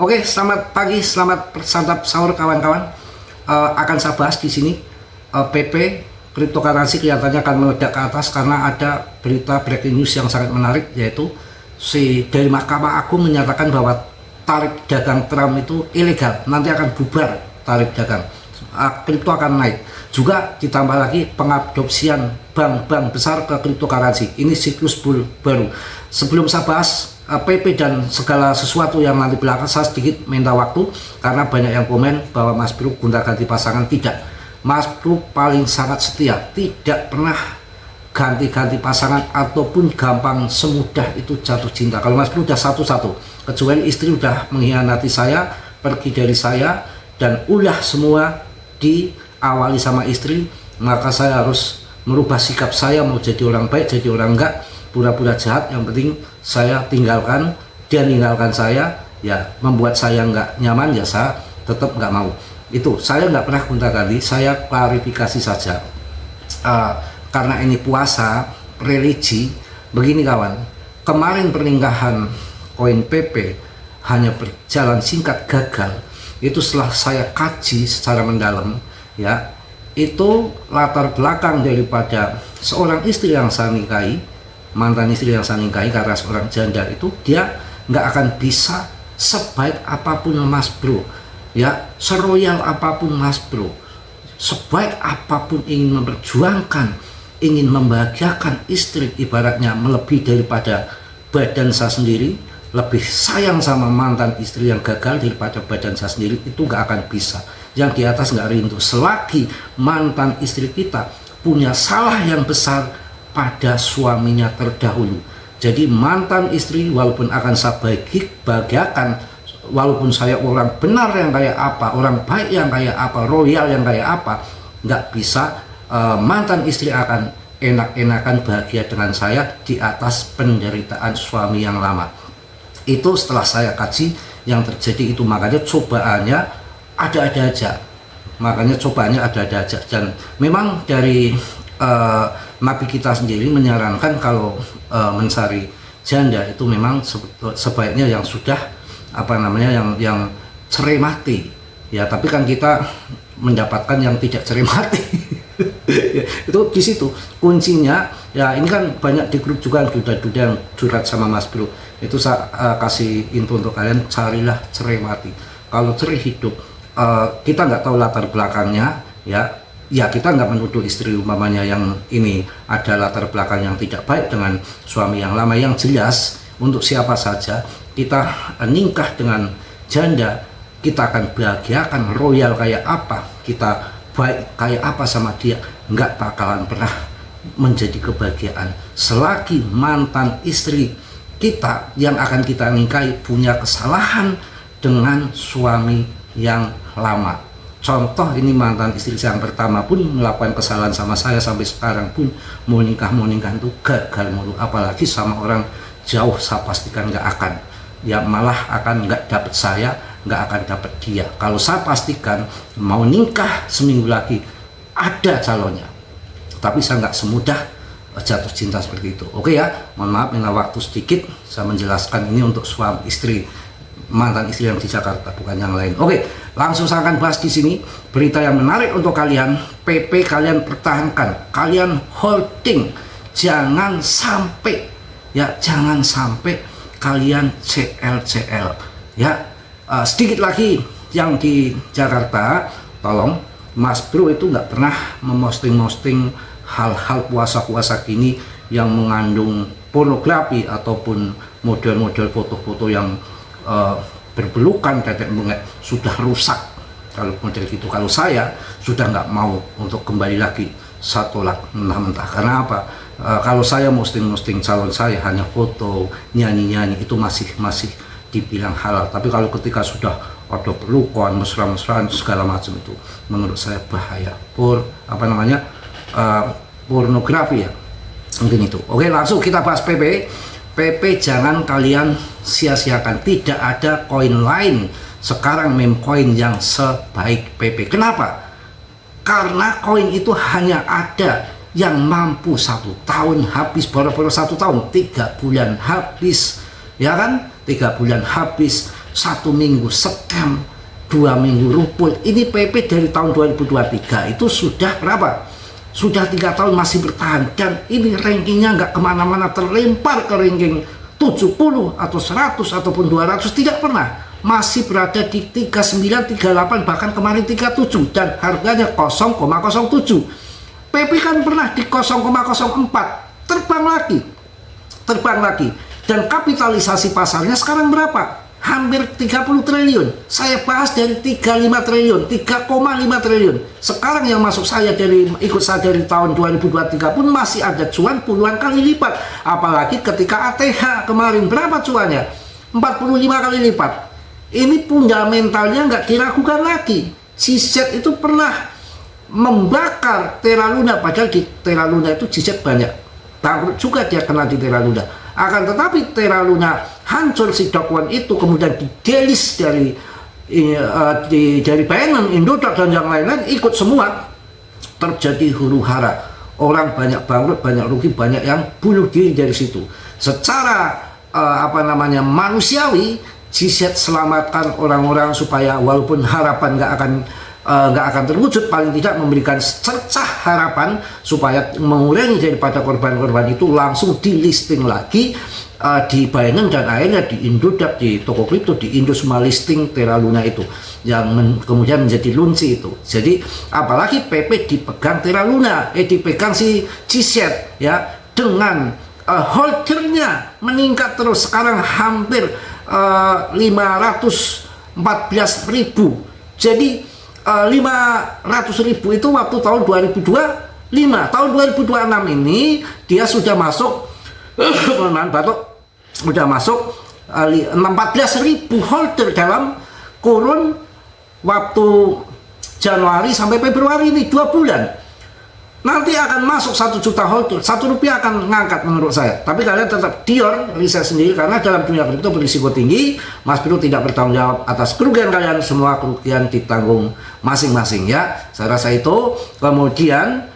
Oke, selamat pagi, selamat bersantap sahur kawan-kawan. Akan saya bahas di sini PP cryptocurrency kelihatannya akan meledak ke atas karena ada berita breaking news yang sangat menarik, yaitu dari Mahkamah Agung menyatakan bahwa tarif dagang Trump itu ilegal, nanti akan bubar tarif dagang. Kripto akan naik. Juga ditambah lagi pengadopsian bank-bank besar ke cryptocurrency. Ini siklus bull baru. Sebelum saya bahas PP dan segala sesuatu yang nanti belakang, saya sedikit minta waktu karena banyak yang komen bahwa Mas Bro gonta ganti pasangan. Tidak, Mas Bro paling sangat setia, tidak pernah ganti-ganti pasangan ataupun gampang semudah itu jatuh cinta. Kalau Mas Bro udah satu-satu, kecuali istri udah mengkhianati saya, pergi dari saya, dan ulah semua diawali sama istri, maka saya harus merubah sikap saya, mau jadi orang baik, jadi orang enggak, pura-pura jahat, yang penting saya tinggalkan, dia ninggalkan saya, ya membuat saya nggak nyaman, ya saya tetap nggak mau. Itu saya nggak pernah gonta-ganti, saya klarifikasi saja. Karena ini puasa religi, begini kawan, kemarin pernikahan koin PP hanya berjalan singkat gagal. Itu setelah saya kaji secara mendalam, ya, itu latar belakang daripada seorang istri yang saya nikahi, mantan istri yang saya nikahi karena seorang janda, itu dia nggak akan bisa sebaik apapun Mas Bro, ya, seroyal apapun Mas Bro, sebaik apapun ingin memperjuangkan, ingin membahagiakan istri, ibaratnya melebihi daripada badan saya sendiri, lebih sayang sama mantan istri yang gagal daripada badan saya sendiri, itu nggak akan bisa. Yang di atas nggak rindu selagi mantan istri kita punya salah yang besar pada suaminya terdahulu. Jadi mantan istri walaupun akan saya bahagiakan, walaupun saya orang benar yang kayak apa, orang baik yang kayak apa, royal yang kayak apa, nggak bisa mantan istri akan enak-enakan bahagia dengan saya di atas penderitaan suami yang lama. Itu setelah saya kaji yang terjadi itu, makanya cobaannya ada-ada aja, dan memang dari Nabi kita sendiri menyarankan kalau mencari janda itu memang sebaiknya yang sudah yang cerai mati, ya, tapi kan kita mendapatkan yang tidak cerai mati. Ya, itu di situ kuncinya, ya. Ini kan banyak di grup juga duda-duda yang curhat sama Mas Bro, itu saya kasih info untuk kalian, carilah cerai mati. Kalau cerai hidup, kita nggak tahu latar belakangnya, ya kita nggak menuduh istri umpamanya yang ini ada latar belakang yang tidak baik dengan suami yang lama. Yang jelas untuk siapa saja kita nikah dengan janda, kita akan bahagiakan, royal kayak apa, kita baik kayak apa sama dia, nggak bakalan pernah menjadi kebahagiaan selagi mantan istri kita yang akan kita nikahi punya kesalahan dengan suami yang lama. Contoh, ini mantan istri saya yang pertama pun melakukan kesalahan sama saya, sampai sekarang pun mau nikah itu gagal mulu, apalagi sama orang jauh, saya pastikan nggak akan, ya malah akan nggak dapet saya, nggak akan dapat dia. Kalau saya pastikan mau nikah seminggu lagi ada calonnya, tapi saya nggak semudah jatuh cinta seperti itu. Oke ya, mohon maaf minta waktu sedikit, saya menjelaskan ini untuk suami istri, mantan istri yang di Jakarta, bukan yang lain. Oke, langsung saya akan bahas di sini berita yang menarik untuk kalian. PP kalian pertahankan, kalian holding, jangan sampai, ya jangan sampai kalian CL, ya. Sedikit lagi yang di Jakarta, tolong Mas Bro itu nggak pernah memosting hal-hal puasa-puasa gini yang mengandung pornografi ataupun model-model foto-foto yang berbelukan, tetek bengek, sudah rusak kalau model gitu. Kalau saya sudah nggak mau untuk kembali lagi, saya tolak mentah-mentah. Karena apa? Kalau saya posting calon saya hanya foto, nyanyi-nyanyi, itu masih dibilang halal. Tapi kalau ketika sudah ada pelukan, mesra-mesraan segala macam, itu menurut saya bahaya. Pornografi, ya, mungkin itu. Oke, langsung kita bahas PP. PP jangan kalian sia-siakan, tidak ada koin lain sekarang meme koin yang sebaik PP. Kenapa? Karena koin itu hanya ada yang mampu 1 tahun habis, boro-boro 1 tahun, 3 bulan habis, ya kan, 3 bulan habis, 1 minggu scam, 2 minggu rupul. Ini PP dari tahun 2023 itu sudah berapa? Sudah 3 tahun masih bertahan, dan ini rankingnya nggak kemana-mana, terlempar ke ranking 70 atau 100 ataupun 200, tidak pernah, masih berada di 39, 38, bahkan kemarin 37, dan harganya 0,07. PP kan pernah di 0,04, terbang lagi, dan kapitalisasi pasarnya sekarang berapa? Hampir 30 triliun. Saya bahas dari 35 triliun, 3,5 triliun. Sekarang yang masuk ikut saya dari tahun 2023 pun masih ada cuan puluhan kali lipat. Apalagi ketika ATH kemarin, berapa cuannya? 45 kali lipat. Ini fundamentalnya nggak diragukan lagi. GZ itu pernah membakar Terra Luna, padahal di Terra Luna itu GZ banyak. Bangkrut juga dia kena di Terra Luna. Akan tetapi Terra Luna hancur, si Dokwan itu kemudian didelis dari Binance, Indodax, dan yang lain-lain ikut semua. Terjadi huru hara, orang banyak bangkrut, banyak rugi, banyak yang bunuh diri dari situ. Secara manusiawi, GZ selamatkan orang-orang supaya walaupun harapan nggak akan terwujud, paling tidak memberikan cercah harapan supaya mengurangi daripada korban-korban itu, langsung di listing lagi di Binance, dan akhirnya di Indodax, di toko kripto, di Indo semua listing Terra Luna itu yang kemudian menjadi lunci itu. Jadi apalagi PP dipegang Terra Luna, dipegang si GZ ya, dengan holdernya meningkat terus, sekarang hampir 514.000. Jadi 500.000 itu waktu tahun 2025. Tahun 2026 ini dia sudah masuk sudah masuk 14.000 holder dalam kurun waktu Januari sampai Februari ini, 2 bulan. Nanti akan masuk 1 juta holder, 1 rupiah akan ngangkat menurut saya. Tapi kalian tetap dior riset sendiri, karena dalam dunia kripto berisiko tinggi. Mas Bro tidak bertanggung jawab atas kerugian kalian, semua kerugian ditanggung masing-masing ya. Saya rasa itu. Kemudian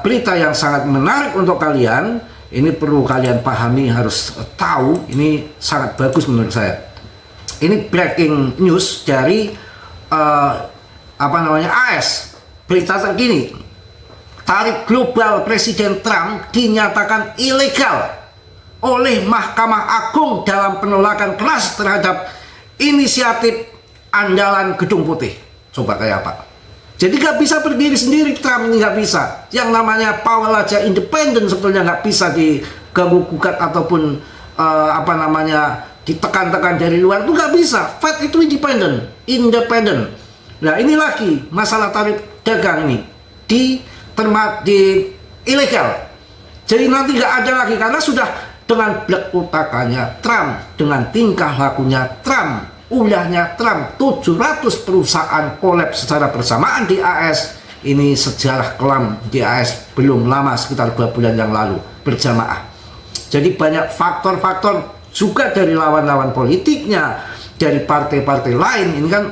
berita yang sangat menarik untuk kalian, ini perlu kalian pahami, harus tahu, ini sangat bagus menurut saya. Ini breaking news dari AS, berita terkini. Tarif global Presiden Trump dinyatakan ilegal oleh Mahkamah Agung dalam penolakan keras terhadap inisiatif andalan Gedung Putih. Coba kayak apa? Jadi nggak bisa berdiri sendiri, Trump ini nggak bisa. Yang namanya Powell aja independen sebetulnya nggak bisa diganggu gugat ataupun ditekan-tekan dari luar, itu nggak bisa. Fed itu independen. Nah ini lagi masalah tarif dagang ini di ilegal. Jadi nanti nggak ada lagi, karena sudah dengan black utakanya Trump, dengan tingkah lakunya Trump, ulahnya Trump, 700 perusahaan kolaps secara bersamaan di AS. Ini sejarah kelam di AS belum lama, sekitar 2 bulan yang lalu, berjamaah. Jadi banyak faktor-faktor juga dari lawan-lawan politiknya, dari partai-partai lain. Ini kan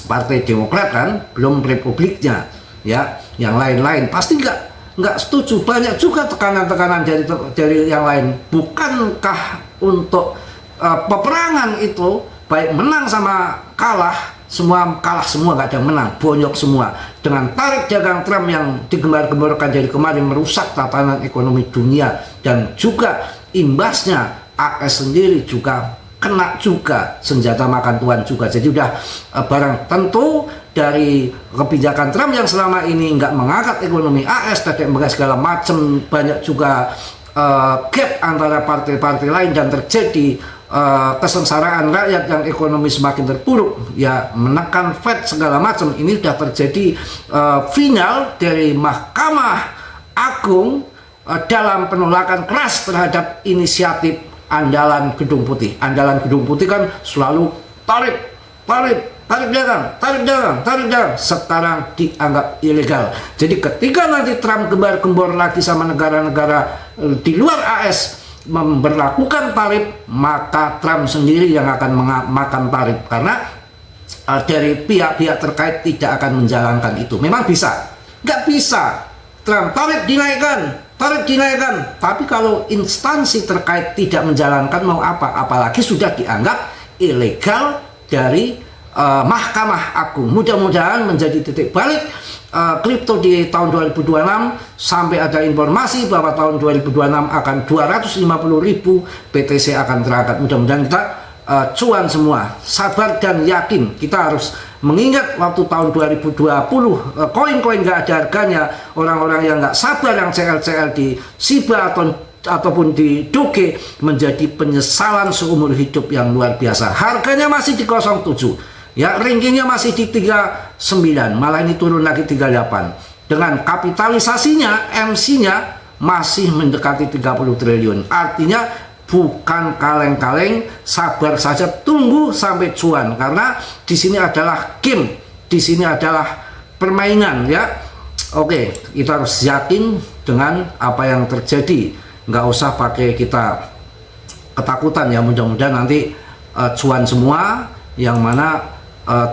partai Demokrat kan, belum Republiknya ya, yang lain-lain pasti nggak setuju. Banyak juga tekanan-tekanan dari yang lain. Bukankah untuk peperangan itu baik menang sama kalah, semua kalah, semua nggak ada yang menang, bonyok semua. Dengan tarif dagang Trump yang digembar-gemborkan dari kemarin merusak tatanan ekonomi dunia, dan juga imbasnya AS sendiri juga kena juga, senjata makan tuan juga. Jadi udah barang tentu dari kebijakan Trump yang selama ini nggak mengangkat ekonomi AS, tadi segala macam, banyak juga gap antara partai-partai lain, dan terjadi kesengsaraan rakyat yang ekonomi semakin terpuruk ya, menekan Fed segala macam. Ini sudah terjadi final dari Mahkamah Agung dalam penolakan keras terhadap inisiatif andalan Gedung Putih. Andalan Gedung Putih kan selalu tarif dagang. Sekarang dianggap ilegal. Jadi ketika nanti Trump gembar-gembor lagi sama negara-negara di luar AS memberlakukan tarif, maka Trump sendiri yang akan makan tarif, karena dari pihak-pihak terkait tidak akan menjalankan itu. Memang bisa, nggak bisa Trump tarif dinaikkan, tapi kalau instansi terkait tidak menjalankan, mau apa? Apalagi sudah dianggap ilegal dari Mahkamah Agung. Mudah-mudahan menjadi titik balik kripto di tahun 2026, sampai ada informasi bahwa tahun 2026 akan 250.000 BTC akan terangkat. Mudah-mudahan kita cuan semua, sabar dan yakin. Kita harus mengingat waktu tahun 2020 koin-koin nggak ada harganya, orang-orang yang nggak sabar, yang CL-CL di Shiba ataupun di Doge, menjadi penyesalan seumur hidup yang luar biasa. Harganya masih di 07 ya, rankingnya masih di 39, malah ini turun lagi 38. Dengan kapitalisasinya, MC-nya masih mendekati 30 triliun. Artinya bukan kaleng-kaleng, sabar saja, tunggu sampai cuan, karena di sini adalah game, di sini adalah permainan ya. Oke, kita harus yakin dengan apa yang terjadi, nggak usah pakai kita ketakutan ya. Mudah-mudahan nanti cuan semua, yang mana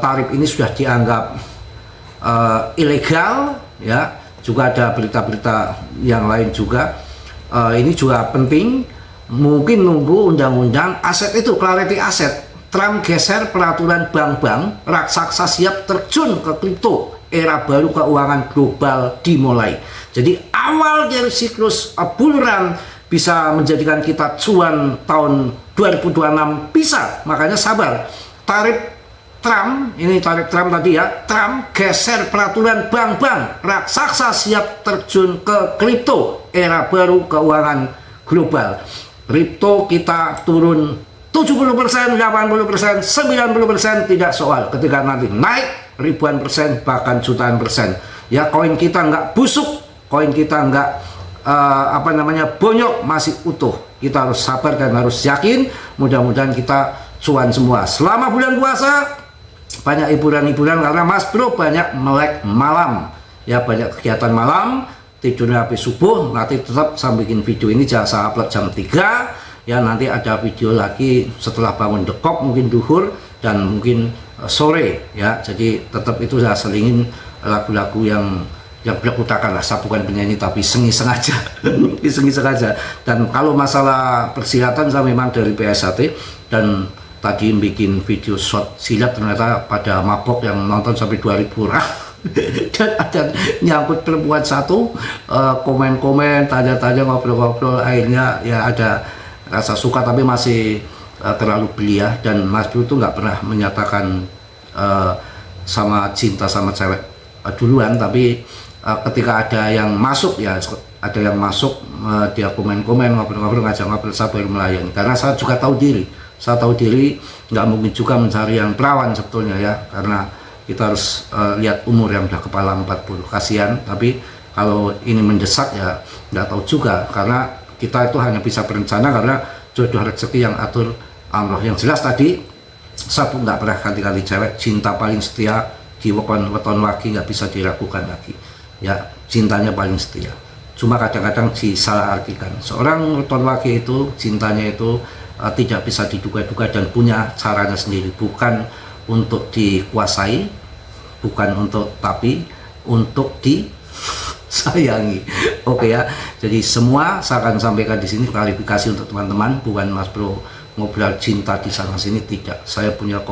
tarif ini sudah dianggap ilegal ya. Juga ada berita-berita yang lain juga. Ini juga penting, mungkin nunggu undang-undang aset itu, clarity aset. Trump geser peraturan bank-bank, raksasa siap terjun ke kripto, era baru keuangan global dimulai. Jadi awal dari siklus bull run bisa menjadikan kita cuan tahun 2026 bisa. Makanya sabar. Tarif Trump, ini tarif Trump tadi ya, Trump geser peraturan bank-bank, raksasa siap terjun ke kripto, era baru keuangan global. Kripto kita turun 70%, 80%, 90% tidak soal. Ketika nanti naik ribuan persen, bahkan jutaan persen. Ya, koin kita nggak busuk, koin kita nggak bonyok, masih utuh. Kita harus sabar dan harus yakin. Mudah-mudahan kita cuan semua. Selama bulan puasa banyak hiburan-hiburan, karena Mas Bro banyak melek malam ya, banyak kegiatan malam, tidurnya habis subuh. Nanti tetap saya bikin video ini, jangan saya upload jam 3 ya, nanti ada video lagi setelah bangun dekok, mungkin duhur dan mungkin sore ya. Jadi tetap itu saya selingin lagu-lagu yang berkutakan lah. Saya bukan penyanyi tapi seng-iseng aja. Iseng-iseng aja. Dan kalau masalah persilatan, saya memang dari PSAT, dan tadi bikin video shot silat ternyata pada mabok yang nonton sampai 2000 orang. Dan ada nyangkut perempuan satu, komen-komen, tanya-tanya, ngobrol-ngobrol, akhirnya ya ada rasa suka, tapi masih terlalu belia. Dan Mas Bro itu nggak pernah menyatakan sama cinta sama cewek duluan, tapi ketika ada yang masuk ya, ada yang masuk, dia komen-komen, ngobrol-ngobrol, ngajak ngobrol, saya baru melayani. Karena saya juga tahu diri, nggak mungkin juga mencari yang perawan sebetulnya ya, karena kita harus lihat umur yang udah kepala 40, kasihan. Tapi kalau ini mendesak ya nggak tahu juga, karena kita itu hanya bisa berencana karena jodoh rezeki yang atur Allah. Yang jelas tadi saya pun nggak pernah ganti-ganti cewek. Cinta paling setia di weton lagi, nggak bisa diragukan lagi ya, cintanya paling setia. Cuma kadang-kadang disalahartikan. Seorang weton lagi itu cintanya itu tidak bisa diduga-duga dan punya caranya sendiri, bukan untuk dikuasai, bukan untuk, tapi untuk disayangi. Oke ya. Jadi semua saya akan sampaikan di sini, klarifikasi untuk teman-teman, bukan Mas Bro ngobrol cinta di sana sini, tidak. Saya punya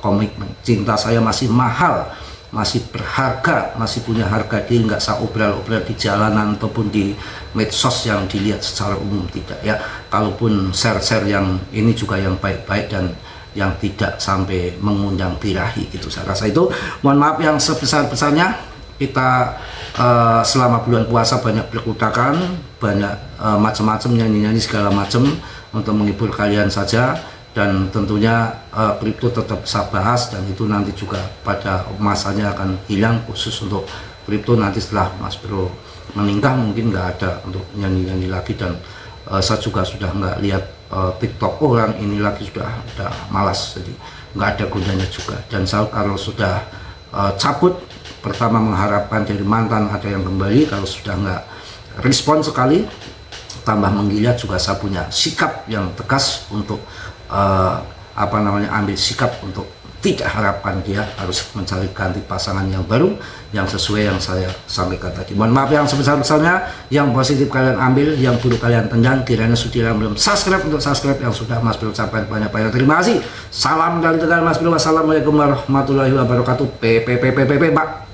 komitmen, cinta saya masih mahal, masih berharga, masih punya harga diri, nggak saya obral-obral di jalanan ataupun di medsos yang dilihat secara umum, tidak ya. Kalaupun share-share yang ini juga yang baik-baik dan yang tidak sampai mengundang birahi gitu. Saya rasa itu, mohon maaf yang sebesar-besarnya. Kita selama bulan puasa banyak berkutakan, banyak macam-macam, nyanyi-nyanyi segala macam untuk menghibur kalian saja. Dan tentunya kripto tetap saya bahas, dan itu nanti juga pada masanya akan hilang. Khusus untuk kripto nanti setelah Mas Bro meninggal mungkin nggak ada untuk nyanyi-nyanyi lagi. Dan saya juga sudah nggak lihat TikTok orang ini lagi, sudah malas, jadi nggak ada gunanya juga. Dan saya kalau sudah cabut, pertama mengharapkan dari mantan ada yang kembali. Kalau sudah nggak respon sekali, tambah menggila, juga saya punya sikap yang tegas untuk ambil sikap untuk tidak harapkan dia harus mencari ganti pasangan yang baru yang sesuai yang saya sampaikan tadi. Mohon maaf yang sebesar-besarnya, yang positif kalian ambil, yang buruk kalian tendang. Kiranya sudah belum subscribe, untuk subscribe, yang sudah Mas Bro ucapkan banyak-banyak terima kasih. Salam dari Tegal Mas Bro. Wassalamualaikum warahmatullahi wabarakatuh. Pak.